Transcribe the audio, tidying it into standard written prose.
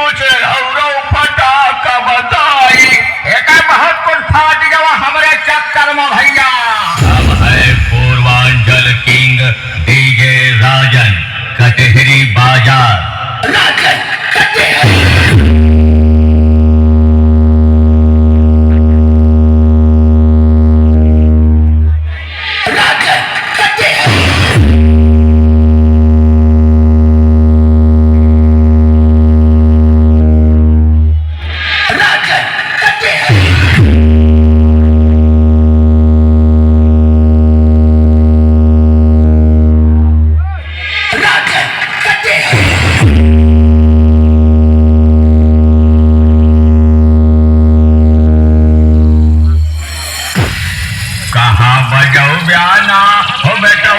कुछ गौरव फटा का बताई एक महत्वपूर्ण फाट गवा हमारे चक्कर में भैया। हम है पूर्वांचल किंग डीजे राजन कटहरी बाजार। राजन कटहरी बजाओ ब्याना हो बेटा